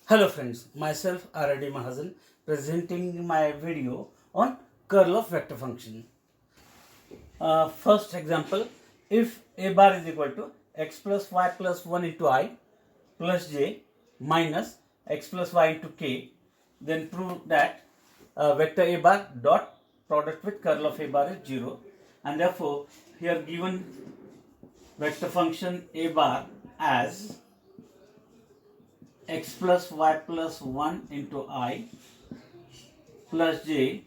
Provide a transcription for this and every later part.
Hello friends, myself R.D. Mahajan presenting my video on curl of vector function. First example, if a bar is equal to x plus y plus 1 into I plus j minus x plus y into k, then prove that vector a bar dot product with curl of a bar is 0, and therefore here given vector function a bar as x plus y plus 1 into I plus j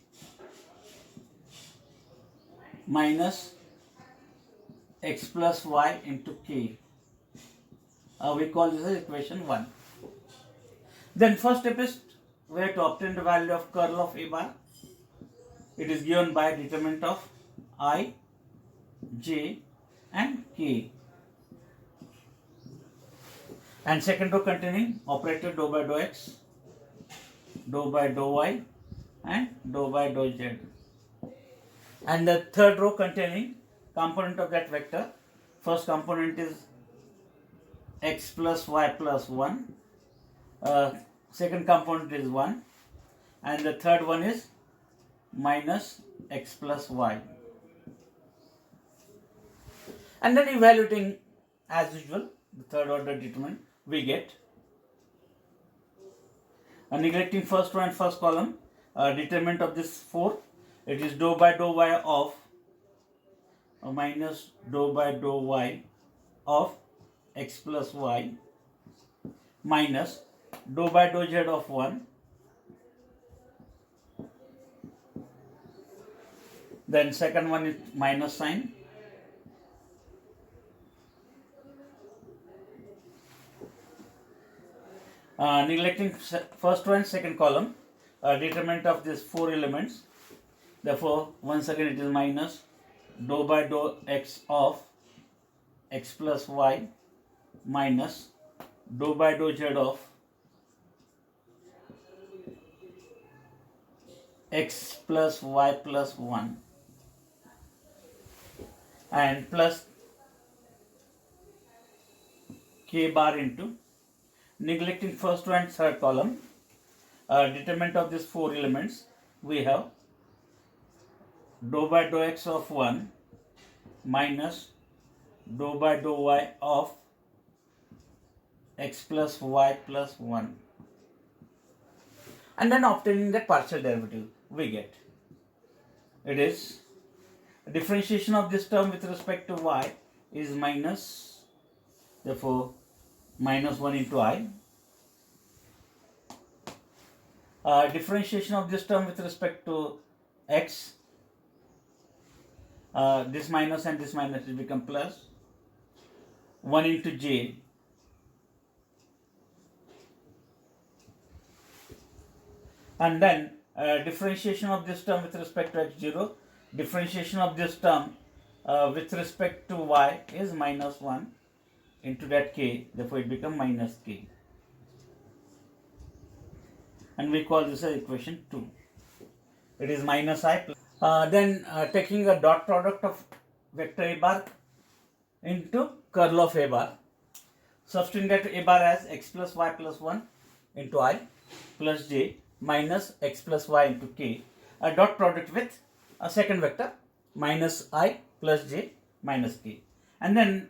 minus x plus y into k. We call this as equation 1. Then first step is where to obtain the value of curl of a bar. It is given by determinant of I, j and k. And second row containing operator dou by dou x, dou by dou y and dou by dou z. And the third row containing component of that vector. First component is x plus y plus 1. Second component is 1. And the third one is minus x plus y. And then evaluating as usual the third order determinant, we get neglecting first row and first column, determinant of this 4, it is dou by dou y of minus dou by dou y of x plus y minus dou by dou z of 1, then second one is minus sign, neglecting first row and second column, determinant of these 4 elements, therefore once again it is minus dou by dou x of x plus y minus dou by dou z of x plus y plus 1 and plus k bar into neglecting first row and third column, determinant of these 4 elements, we have dou by dou x of 1 minus dou by dou y of x plus y plus 1, and then obtaining the partial derivative, we get it is differentiation of this term with respect to y is minus, therefore minus 1 into I. Differentiation of this term with respect to x, this minus and this minus will become plus 1 into j and then differentiation of this term with respect to x0, differentiation of this term with respect to y is minus 1 into that k, therefore it becomes minus k, and we call this as equation 2. It is minus I plus, then taking a dot product of vector a bar into curl of a bar, substituting that a bar as x plus y plus 1 into I plus j minus x plus y into k, a dot product with a second vector minus I plus j minus k, and then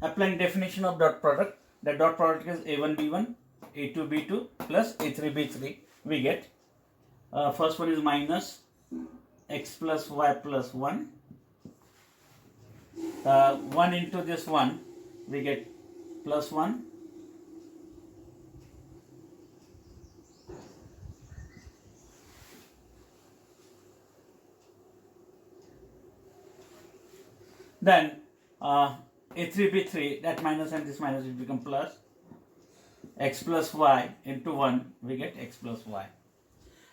applying definition of dot product, the dot product is a1 b1 a2 b2 plus a3 b3, we get first one is minus x plus y plus 1, 1 into this 1 we get plus 1, then a3 b3, that minus and this minus will become plus, x plus y into 1 we get x plus y,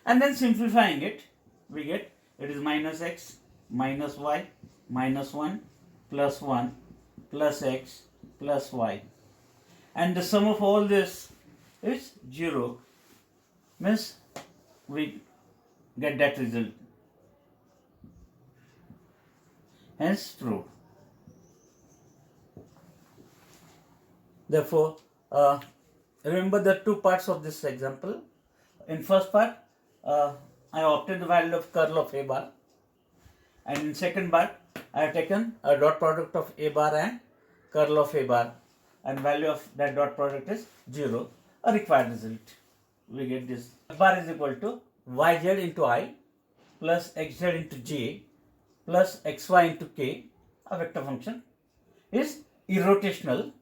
and then simplifying it we get it is minus x minus y minus 1 plus 1 plus x plus y, and the sum of all this is 0, means we get that result, hence true. Therefore remember the two parts of this example. In first part, I obtained the value of curl of A bar, and in second part, I have taken a dot product of A bar and curl of A bar, and value of that dot product is 0, a required result. We get this. F bar is equal to yz into I plus xz into j plus xy into k, a vector function, is irrotational,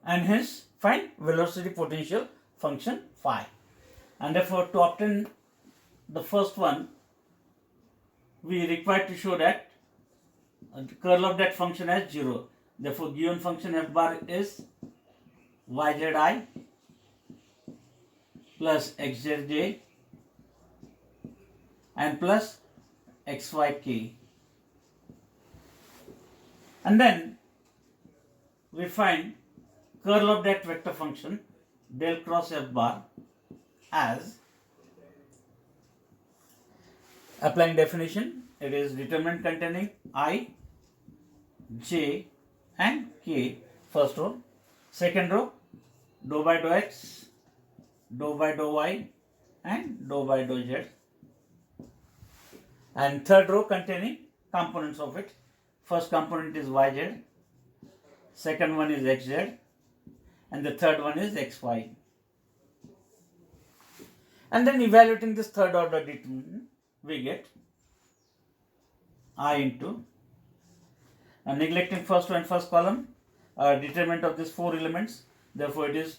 and hence find velocity potential function phi. And therefore, to obtain the first one, we require to show that the curl of that function as 0. Therefore, given function f bar is yzi plus xzj and plus xyk. And then we find curl of that vector function del cross f bar as, applying definition, it is determinant containing I, j and k, first row. Second row, dou by dou x, dou by dou y and dou by dou z. And third row containing components of it. First component is yz, second one is xz, and the third one is xy. And then evaluating this third order determinant, we get I into, neglecting first row and first column, determinant of these four elements, therefore it is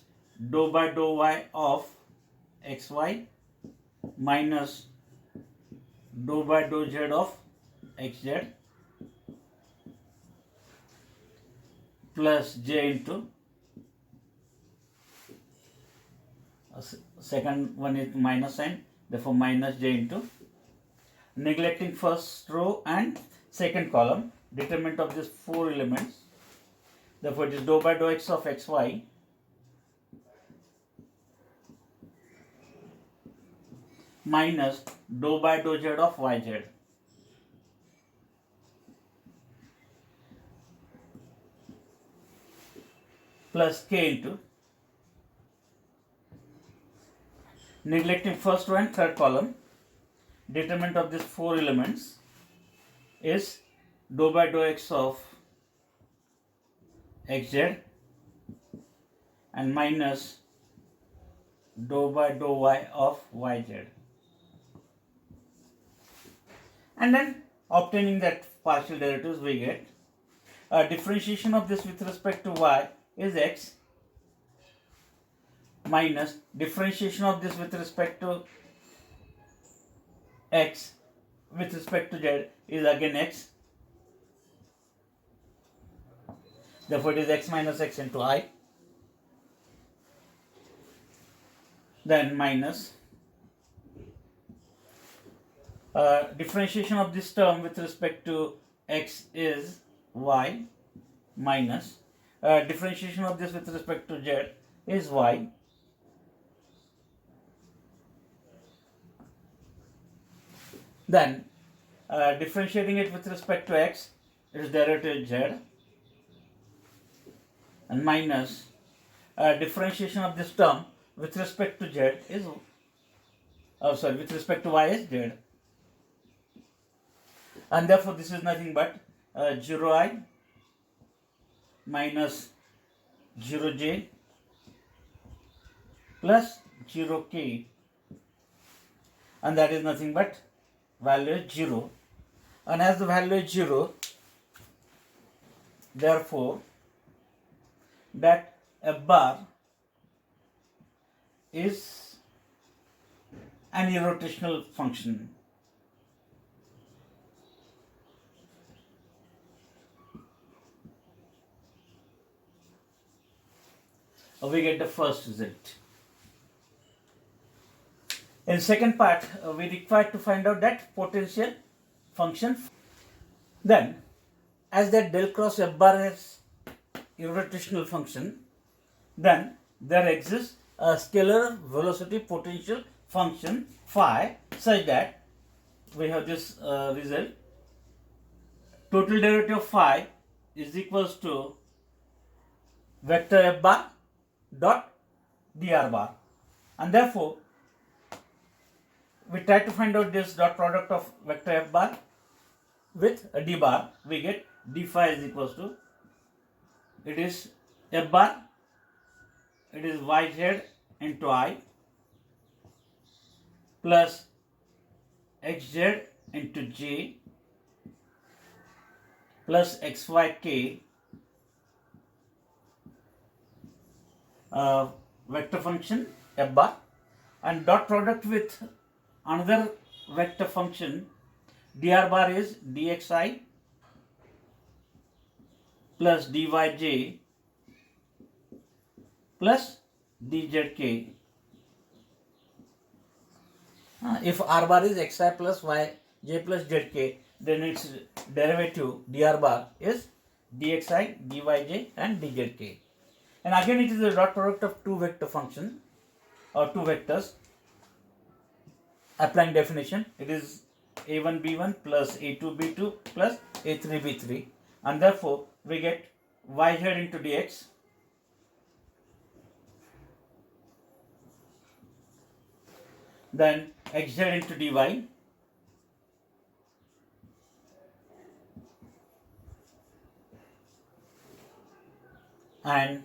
dou by dou y of xy minus dou by dou z of xz plus j into, second one is minus sign, therefore minus j into, neglecting first row and second column, determinant of these four elements, therefore it is dou by dou x of xy minus dou by dou z of yz plus k into, neglecting first row and third column, determinant of these four elements is dou by dou x of xz and minus dou by dou y of yz. And then obtaining that partial derivatives, we get differentiation of this with respect to y is x minus differentiation of this with respect to x with respect to z is again x. Therefore, it is x minus x into I. Then minus differentiation of this term with respect to x is y minus differentiation of this with respect to z is y. Then differentiating it with respect to x, it is derivative z, and minus differentiation of this term with respect to z is, with respect to y is z, and therefore this is nothing but 0i minus 0j plus 0k, and that is nothing but value is 0, and as the value is 0, therefore that f bar is an irrotational function. We get the first result. In second part, we require to find out that potential function. Then, as that del cross f bar is irrotational function, then there exists a scalar velocity potential function phi such that we have this result. Total derivative of phi is equals to vector f bar dot dr bar, and therefore we try to find out this dot product of vector f bar with a d bar. We get d phi is equals to, it is f bar, it is yz into I plus xz into j plus xyk vector function f bar, and dot product with another vector function dr bar is dxi plus dyj plus dzk. If r bar is xi plus yj plus zk, then its derivative dr bar is dxi, dyj and dzk. And again it is the dot product of two vector function or two vectors. Applying definition, it is a1 b1 plus a2 b2 plus a3 b3, and therefore we get yz into dx then xz into dy and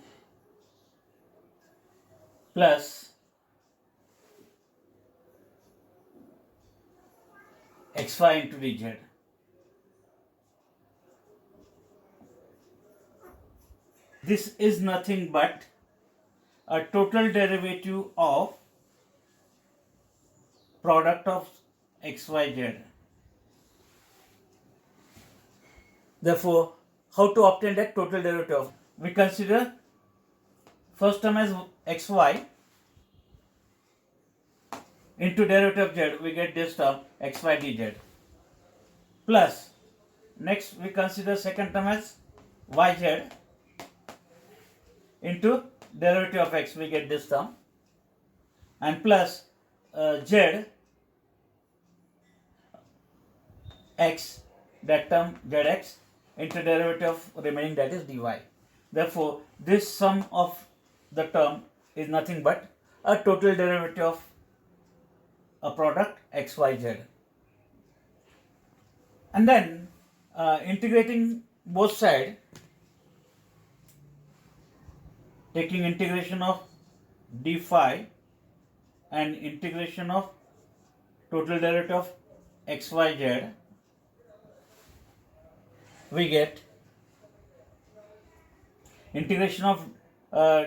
plus xy into dz. This is nothing but a total derivative of product of xyz. Therefore, how to obtain that total derivative? We consider first term as xy into derivative of z, we get this term xy dz, plus next we consider second term as yz into derivative of x, we get this term, and plus z x, that term zx into derivative of remaining, that is dy. Therefore, this sum of the term is nothing but a total derivative of a product xyz. And then integrating both sides, taking integration of d phi and integration of total derivative of xyz, we get integration of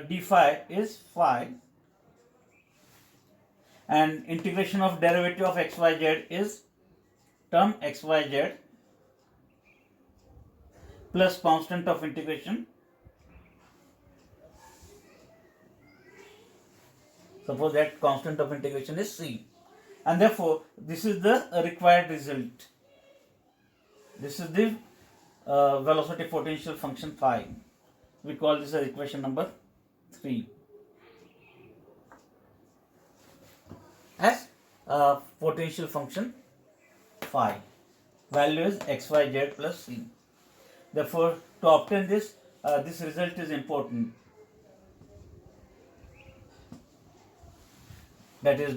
d phi is phi and integration of derivative of xyz is term xyz plus constant of integration. Suppose that constant of integration is c, and therefore this is the required result. This is the velocity potential function phi. We call this as equation number 3 as potential function phi. Value is xyz plus c. Therefore, to obtain this, this result is important. That is,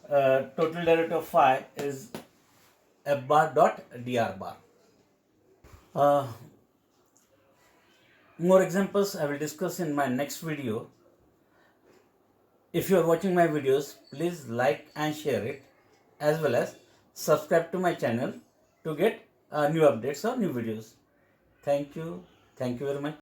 total derivative of phi is f bar dot dr bar. More examples I will discuss in my next video. If you are watching my videos, please like and share it, as well as subscribe to my channel to get new updates or new videos. Thank you. Thank you very much.